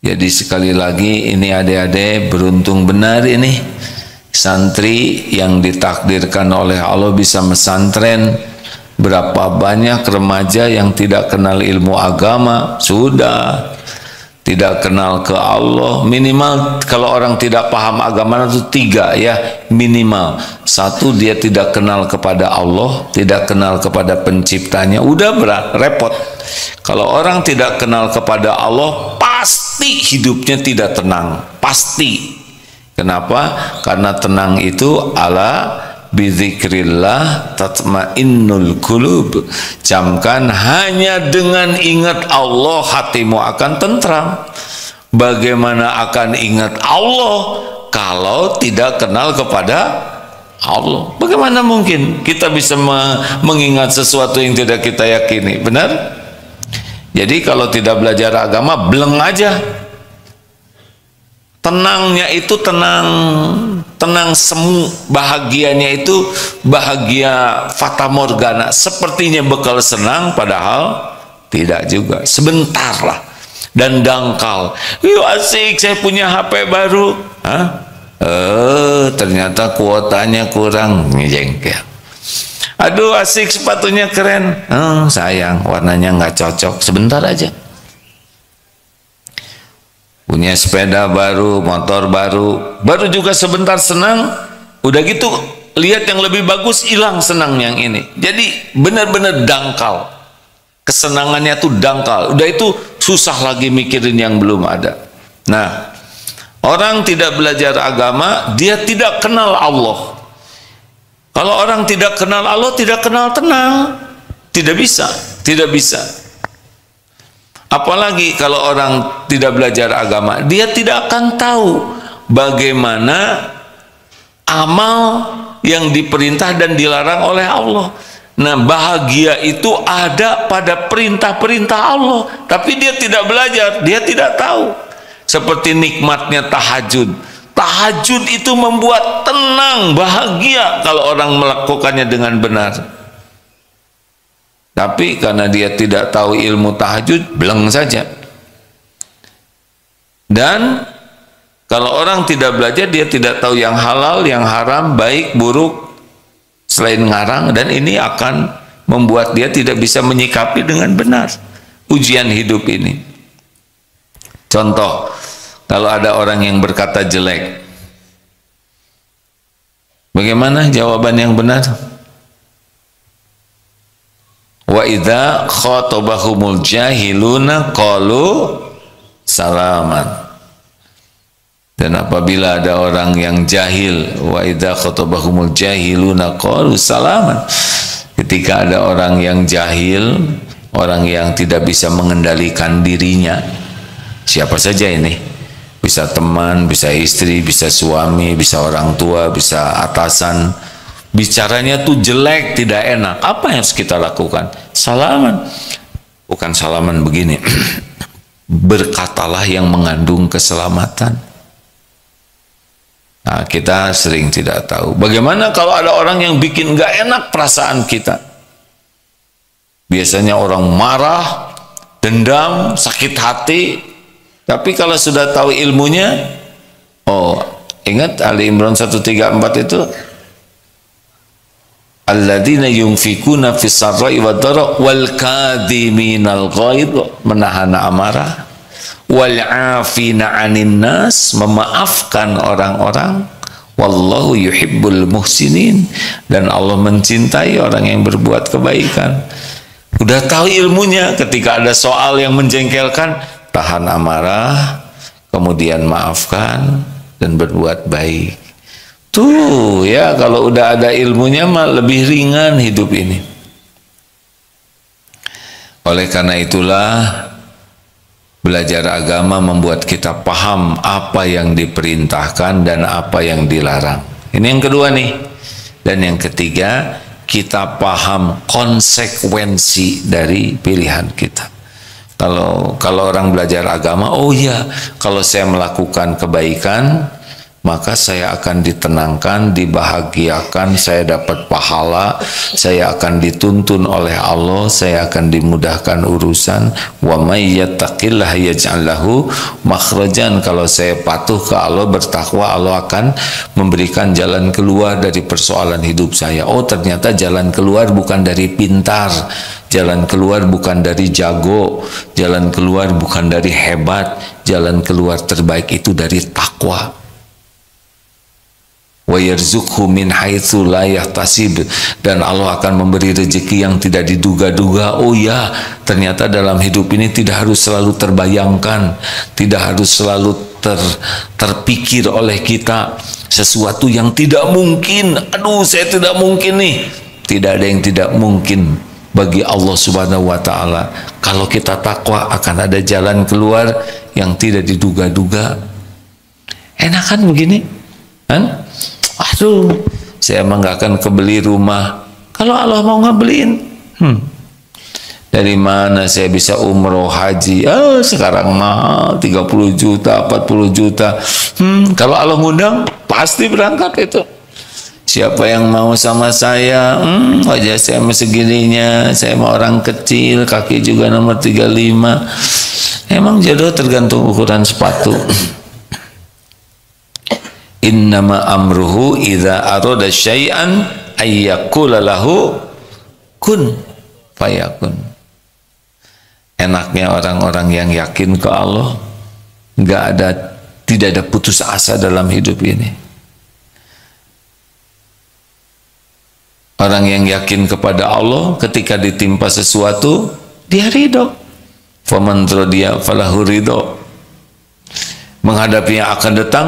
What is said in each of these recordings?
Jadi sekali lagi ini adik-adik beruntung benar ini santri yang ditakdirkan oleh Allah bisa mesantren. Berapa banyak remaja yang tidak kenal ilmu agama, sudah tidak kenal ke Allah. Minimal kalau orang tidak paham agama itu 3 ya, minimal. 1, dia tidak kenal kepada Allah, tidak kenal kepada penciptanya, udah berat, repot. Kalau orang tidak kenal kepada Allah, pasti hidupnya tidak tenang, pasti. Kenapa? Karena tenang itu ala bizikrillah tatmainnul qulub. Camkan, hanya dengan ingat Allah hatimu akan tentram. Bagaimana akan ingat Allah kalau tidak kenal kepada Allah? Bagaimana mungkin kita bisa mengingat sesuatu yang tidak kita yakini? Benar? Jadi kalau tidak belajar agama, bleng aja. Tenangnya itu tenang semu, bahagianya itu bahagia fata morgana, sepertinya bekal senang, padahal tidak juga, sebentar lah, dan dangkal. Yuk asik, saya punya HP baru. Ternyata kuotanya kurang, jengkel. Aduh asik, sepatunya keren. Sayang, warnanya nggak cocok, sebentar aja. Punya sepeda baru, motor baru juga sebentar senang, udah gitu lihat yang lebih bagus, hilang senang yang ini. Jadi benar-benar dangkal, kesenangannya tuh dangkal, udah itu susah lagi mikirin yang belum ada. Nah, orang tidak belajar agama, dia tidak kenal Allah. Kalau orang tidak kenal Allah, tidak kenal tenang, tidak bisa. Apalagi kalau orang tidak belajar agama, dia tidak akan tahu bagaimana amal yang diperintah dan dilarang oleh Allah. Nah, bahagia itu ada pada perintah-perintah Allah, tapi dia tidak belajar, dia tidak tahu. Seperti nikmatnya tahajud. Tahajud itu membuat tenang, bahagia kalau orang melakukannya dengan benar. Tapi karena dia tidak tahu ilmu tahajud, beleng saja. Dan kalau orang tidak belajar, dia tidak tahu yang halal, yang haram, baik, buruk, selain ngarang, dan ini akan membuat dia tidak bisa menyikapi dengan benar ujian hidup ini. Contoh, kalau ada orang yang berkata jelek, bagaimana jawaban yang benar? Wa idza khatabahumul jahiluna qalu salaman. Dan apabila ada orang yang jahil, wa idza khatabahumul jahiluna qalu salaman. Ketika ada orang yang jahil, orang yang tidak bisa mengendalikan dirinya, siapa saja ini, bisa teman, bisa istri, bisa suami, bisa orang tua, bisa atasan, bicaranya tuh jelek, tidak enak, apa yang harus kita lakukan? Salaman. Bukan salaman begini, berkatalah yang mengandung keselamatan. Nah, kita sering tidak tahu. Bagaimana kalau ada orang yang bikin gak enak perasaan kita? Biasanya orang marah, dendam, sakit hati. Tapi kalau sudah tahu ilmunya, ingat Ali Imran 134 itu, alladzina yunfikuna fis sarra'i wad dharra wal kadhiminal ghaidh, menahan amarah, wal 'afina 'anil nas, memaafkan orang-orang, wallahu yuhibbul muhsinin, dan Allah mencintai orang yang berbuat kebaikan. Udah tahu ilmunya, ketika ada soal yang menjengkelkan, tahan amarah, kemudian maafkan dan berbuat baik. Tuh ya, kalau udah ada ilmunya mah lebih ringan hidup ini. Oleh karena itulah belajar agama membuat kita paham apa yang diperintahkan dan apa yang dilarang. Ini yang kedua nih. Dan yang ketiga, kita paham konsekuensi dari pilihan kita. Kalau orang belajar agama, oh ya, kalau saya melakukan kebaikan, maka saya akan ditenangkan, dibahagiakan, saya dapat pahala, saya akan dituntun oleh Allah, saya akan dimudahkan urusan. Wa may yattaqillaha yaj'al lahu makhrajan. Kalau saya patuh ke Allah, bertakwa, Allah akan memberikan jalan keluar dari persoalan hidup saya. Oh, ternyata jalan keluar bukan dari pintar, jalan keluar bukan dari jago, jalan keluar bukan dari hebat, jalan keluar terbaik itu dari takwa. Wa yarzuqhu min haitsu la yahtasib, dan Allah akan memberi rezeki yang tidak diduga-duga. Oh ya, ternyata dalam hidup ini tidak harus selalu terbayangkan, tidak harus selalu terpikir oleh kita sesuatu yang tidak mungkin. Aduh, saya tidak mungkin nih. Tidak ada yang tidak mungkin bagi Allah Subhanahu wa taala. Kalau kita takwa akan ada jalan keluar yang tidak diduga-duga. Enak kan begini? Kan? Aduh, saya emang gak akan kebeli rumah. Kalau Allah mau ngebeliin, dari mana saya bisa umroh haji? Sekarang mahal 30 juta, 40 juta. Kalau Allah ngundang, pasti berangkat itu. Siapa yang mau sama saya? Wajah saya segininya, saya mau orang kecil, kaki juga nomor 35. Emang jodoh tergantung ukuran sepatu. Innama amruhu idza arada syai'an ayyaqula lahu kun fayakun. Enaknya orang-orang yang yakin ke Allah, tidak ada putus asa dalam hidup ini. Orang yang yakin kepada Allah, ketika ditimpa sesuatu, dia ridho. Faman radiya falahu ridho. Menghadapi yang akan datang,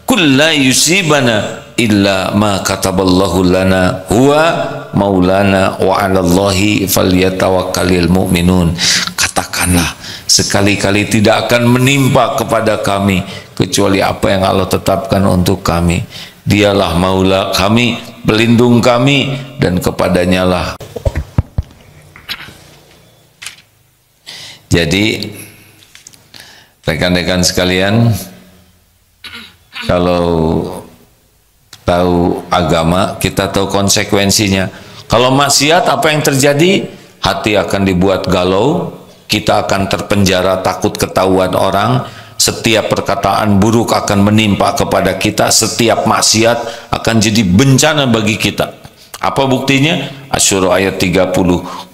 kul la yusibana illa ma kataballahu lana huwa maulana wa 'alallahi falyatawakkalul mu'minun. Katakanlah, sekali-kali tidak akan menimpa kepada kami kecuali apa yang Allah tetapkan untuk kami. Dialah maula kami, pelindung kami, dan kepadanya lah. Jadi rekan-rekan sekalian, kalau tahu agama, kita tahu konsekuensinya. Kalau maksiat, apa yang terjadi? Hati akan dibuat galau, kita akan terpenjara takut ketahuan orang, setiap perkataan buruk akan menimpa kepada kita, setiap maksiat akan jadi bencana bagi kita. Apa buktinya? Asy-Syura ayat 30.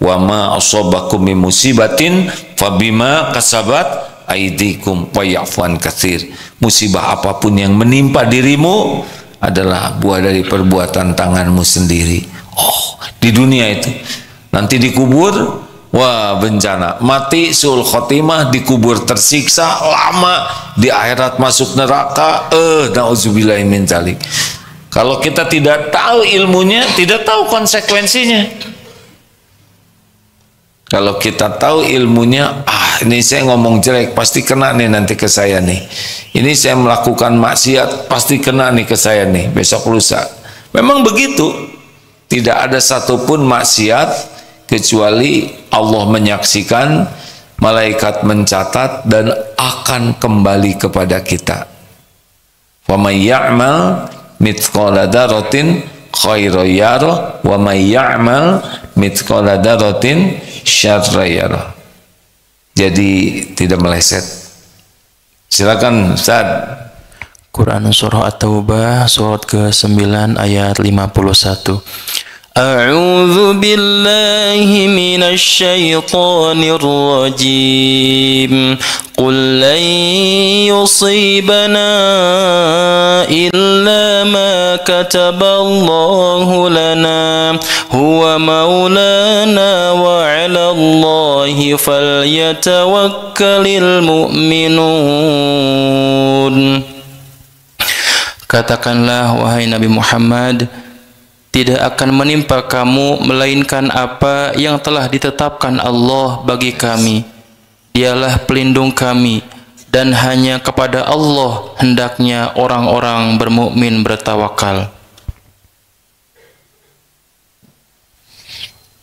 Wa ma asabakum min musibatin fabima kasabat aidikum wa ya'fun katsir. Musibah apapun yang menimpa dirimu adalah buah dari perbuatan tanganmu sendiri. Oh, di dunia itu. Nanti dikubur, wah bencana. Mati sul khotimah, dikubur tersiksa lama, di akhirat masuk neraka. Nauzubillahi min dzalik. Kalau kita tidak tahu ilmunya, tidak tahu konsekuensinya. Kalau kita tahu ilmunya, ini saya ngomong jelek, pasti kena nih nanti ke saya nih. Ini saya melakukan maksiat, pasti kena nih ke saya nih, besok lusa. Memang begitu. Tidak ada satupun maksiat kecuali Allah menyaksikan, malaikat mencatat, dan akan kembali kepada kita. Wa may ya'mal mithqala dzarratin khairan yarah wa may ya'mal mithqala dzarratin syarran yarah. Jadi tidak meleset. Silakan Ustaz. Quran surah At-Taubah surat ke-9 ayat 51. A'udzu billahi minasy syaithanir rajim. Qul lan yusibana illa ma kataballahu lana huwa maulana wa 'alallahi falyatawakkalul mu'minun. Katakanlah wahai Nabi Muhammad, tidak akan menimpa kamu melainkan apa yang telah ditetapkan Allah bagi kami. Dialah pelindung kami, dan hanya kepada Allah hendaknya orang-orang bermukmin bertawakal.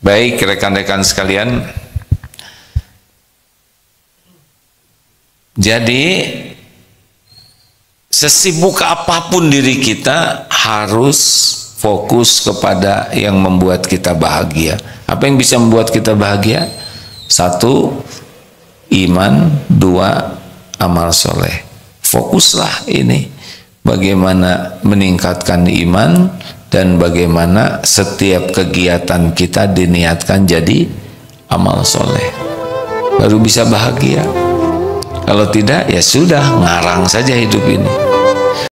Baik rekan-rekan sekalian, Sesibuk apapun diri kita harus fokus kepada yang membuat kita bahagia. Apa yang bisa membuat kita bahagia? 1, iman. 2, amal soleh. Fokuslah ini bagaimana meningkatkan iman dan bagaimana setiap kegiatan kita diniatkan jadi amal soleh, baru bisa bahagia. Kalau tidak, ya sudah, ngarang saja hidup ini.